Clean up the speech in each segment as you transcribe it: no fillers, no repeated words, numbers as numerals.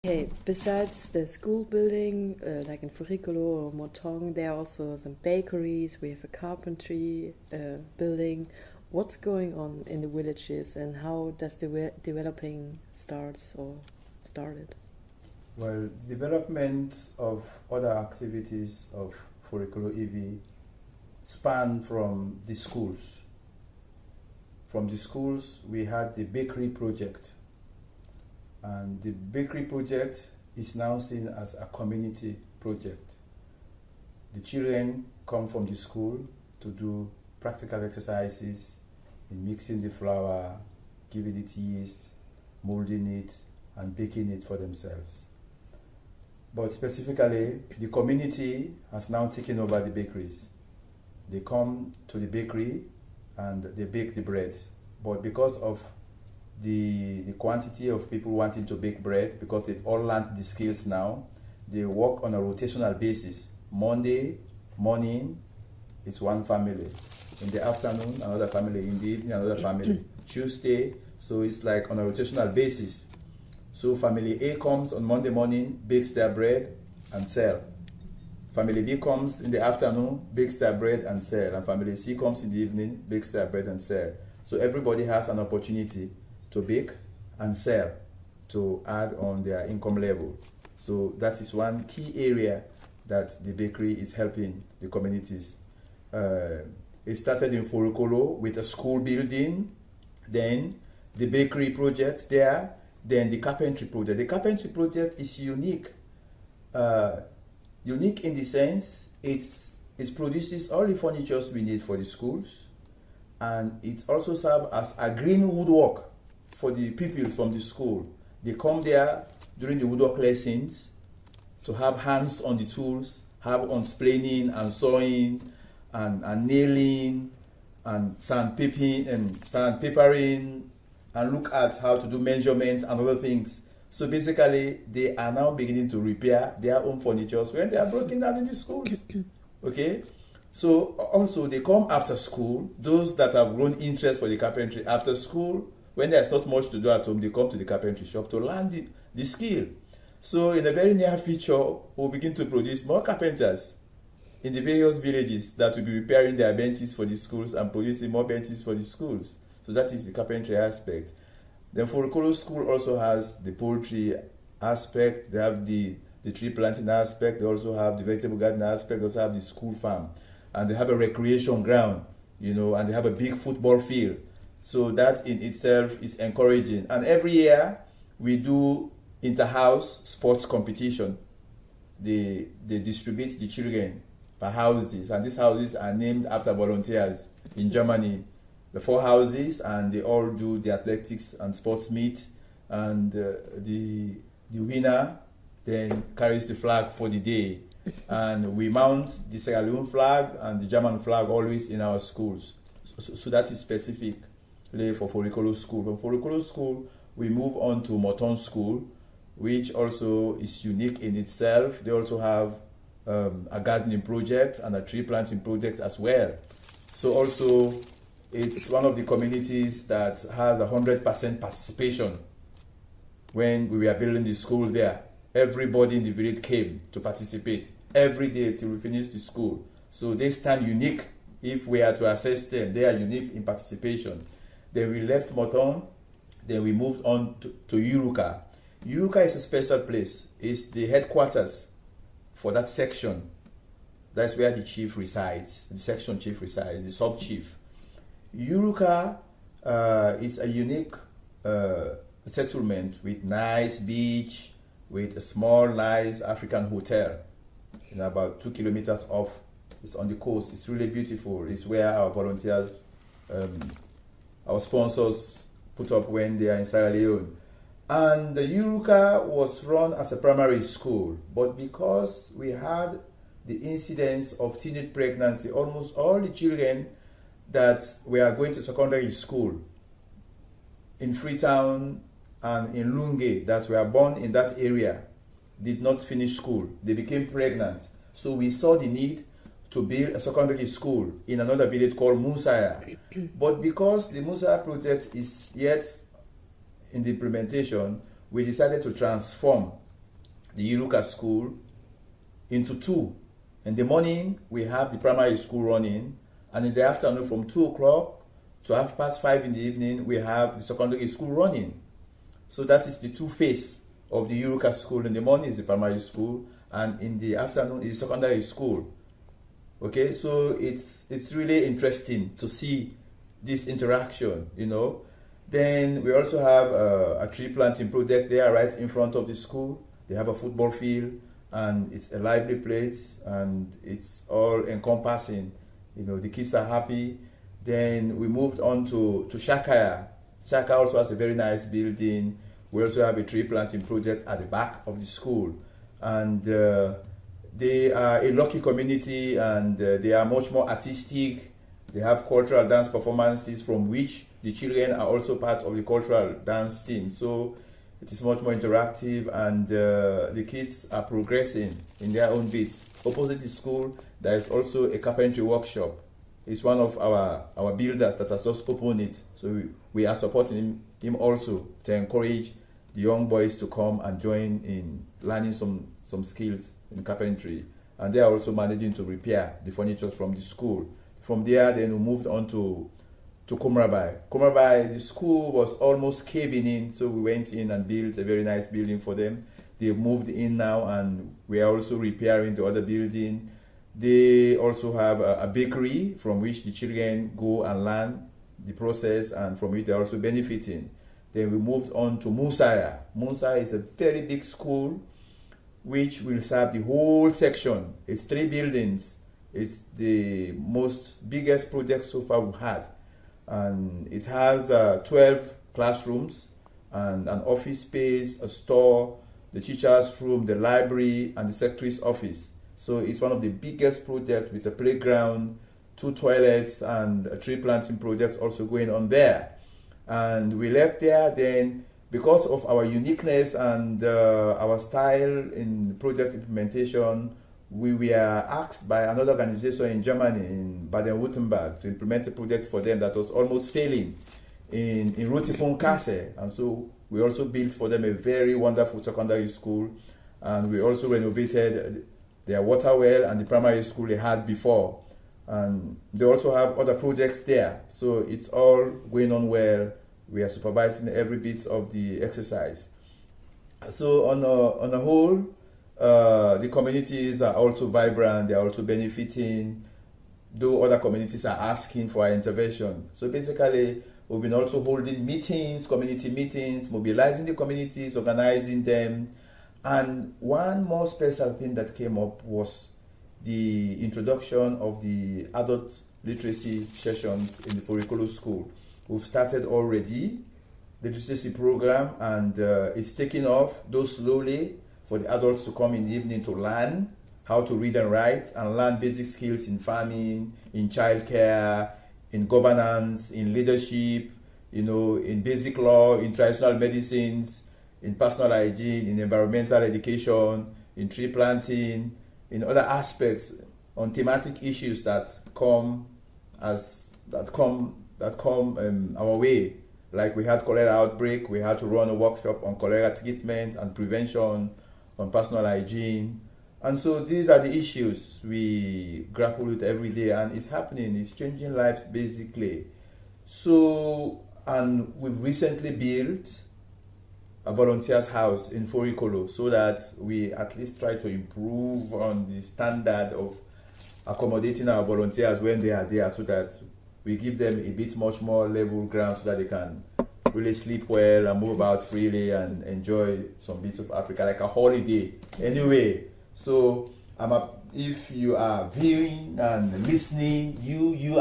Okay, besides the school building, like in Forikolo or Motong, there are also some bakeries. We have a carpentry building. What's going on in the villages, and how does the developing started? Well, development of other activities of Forikolo EV span from the schools. From the schools, we had the bakery project. And the bakery project is now seen as a community project. The children come from the school to do practical exercises in mixing the flour, giving it yeast, molding it, and baking it for themselves. But specifically, the community has now taken over the bakeries. They come to the bakery and they bake the bread. But because of the quantity of people wanting to bake bread, because they've all learned the skills now, they work on a rotational basis. Monday morning, it's one family. In the afternoon, another family. In the evening, another family. Tuesday, so it's like on a rotational basis. So family A comes on Monday morning, bakes their bread and sell. Family B comes in the afternoon, bakes their bread and sell. And family C comes in the evening, bakes their bread and sell. So everybody has an opportunity to bake and sell to add on their income level. So that is one key area that the bakery is helping the communities. It started in Forikolo with a school building, then the bakery project there, then the carpentry project. The carpentry project is unique. Unique in the sense it produces all the furniture we need for the schools, and it also serves as a green woodwork for the pupils from the school. They come there during the woodwork lessons to have hands on the tools, have on splaning and sawing and nailing and sandpapering and look at how to do measurements and other things. So basically, they are now beginning to repair their own furniture when they are broken down in the schools. Okay? So also they come after school, those that have grown interest for the carpentry after school. When there's not much to do at home, they come to the carpentry shop to learn the skill. So in the very near future, we'll begin to produce more carpenters in the various villages that will be repairing their benches for the schools and producing more benches for the schools. So that is the carpentry aspect. Then Forikolo School also has the poultry aspect. They have the tree planting aspect. They also have the vegetable garden aspect. They also have the school farm. And they have a recreation ground, and they have a big football field. So that in itself is encouraging. And every year we do inter-house sports competition. They distribute the children per houses, and these houses are named after volunteers in Germany. The 4 houses, and they all do the athletics and sports meet, and the winner then carries the flag for the day. And we mount the Sierra Leone flag and the German flag always in our schools. So that is specific for Forikolo School. From Forikolo School, we move on to Motong School, which also is unique in itself. They also have a gardening project and a tree planting project as well. So also, it's one of the communities that has 100% participation. When we were building the school there, everybody in the village came to participate every day till we finished the school. So they stand unique. If we are to assess them, they are unique in participation. Then we left Motong, then we moved on to Uruka. Uruka is a special place. It's the headquarters for that section. That's where the chief resides, the section chief resides, the sub-chief. Uruka is a unique settlement with nice beach, with a small, nice African hotel, about 2 kilometers off. It's on the coast. It's really beautiful. It's where our volunteers, our sponsors put up when they are in Sierra Leone. And the Uruka was run as a primary school, but because we had the incidence of teenage pregnancy, almost all the children that were going to secondary school in Freetown and in Lunge that were born in that area did not finish school. They became pregnant. So we saw the need to build a secondary school in another village called Musaya. But because the Musaya project is yet in the implementation, we decided to transform the Iruka school into two. In the morning, we have the primary school running, and in the afternoon from 2 o'clock to 5:30 in the evening, we have the secondary school running. So that is the two phases of the Iruka school. In the morning is the primary school, and in the afternoon is secondary school. Okay, so it's really interesting to see this interaction, you know. Then we also have a tree planting project there right in front of the school. They have a football field, and it's a lively place, and it's all encompassing. You know, the kids are happy. Then we moved on to Shakaya. Shaka also has a very nice building. We also have a tree planting project at the back of the school. And they are a lucky community, and they are much more artistic. They have cultural dance performances from which the children are also part of the cultural dance team. So it is much more interactive, and the kids are progressing in their own bits. Opposite the school, there is also a carpentry workshop. It's one of our builders that has just opened it. So we are supporting him also to encourage the young boys to come and join in learning some skills in carpentry. And they are also managing to repair the furniture from the school. From there, then we moved on to Komrabai. Komrabai, the school was almost caving in, so we went in and built a very nice building for them. They've moved in now, and we are also repairing the other building. They also have a bakery from which the children go and learn the process, and from which they're also benefiting. Then we moved on to Musaya. Musaya is a very big school which will serve the whole section. It's 3 buildings. It's the biggest project so far we've had. And it has 12 classrooms and an office space, a store, the teacher's room, the library, and the secretary's office. So it's one of the biggest projects with a playground, 2 toilets, and a tree planting project also going on there. And we left there then because of our uniqueness and our style in project implementation. We were asked by another organization in Germany, in Baden-Württemberg, to implement a project for them that was almost failing in Rotifon-Kasse. And so we also built for them a very wonderful secondary school, and we also renovated their water well and the primary school they had before. And they also have other projects there. So it's all going on well. We are supervising every bit of the exercise. So on a whole, the communities are also vibrant, they are also benefiting, though other communities are asking for our intervention. So basically, we've been also holding meetings, community meetings, mobilizing the communities, organizing them. And one more special thing that came up was the introduction of the adult literacy sessions in the Forikolo school. We've started already the literacy program, and it's taking off, though slowly, for the adults to come in the evening to learn how to read and write, and learn basic skills in farming, in childcare, in governance, in leadership, you know, in basic law, in traditional medicines, in personal hygiene, in environmental education, in tree planting, in other aspects on thematic issues that come our way. Like we had cholera outbreak, we had to run a workshop on cholera treatment and prevention, on personal hygiene. And so these are the issues we grapple with every day, and it's happening, it's changing lives basically. So, and we've recently built a volunteer's house in Forikolo so that we at least try to improve on the standard of accommodating our volunteers when they are there, so that we give them a bit much more level ground so that they can really sleep well and move about freely and enjoy some bits of Africa like a holiday. Anyway, so if you are viewing and listening, you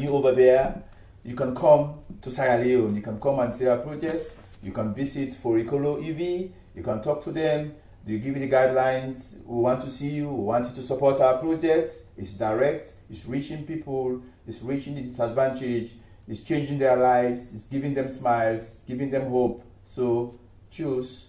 over there, you can come to Sierra Leone. You can come and see our projects. You can visit Forikolo EV. You can talk to them. They give you the guidelines. We want to see you. We want you to support our projects. It's direct. It's reaching people. It's reaching the disadvantaged. It's changing their lives. It's giving them smiles. Giving them hope. So choose.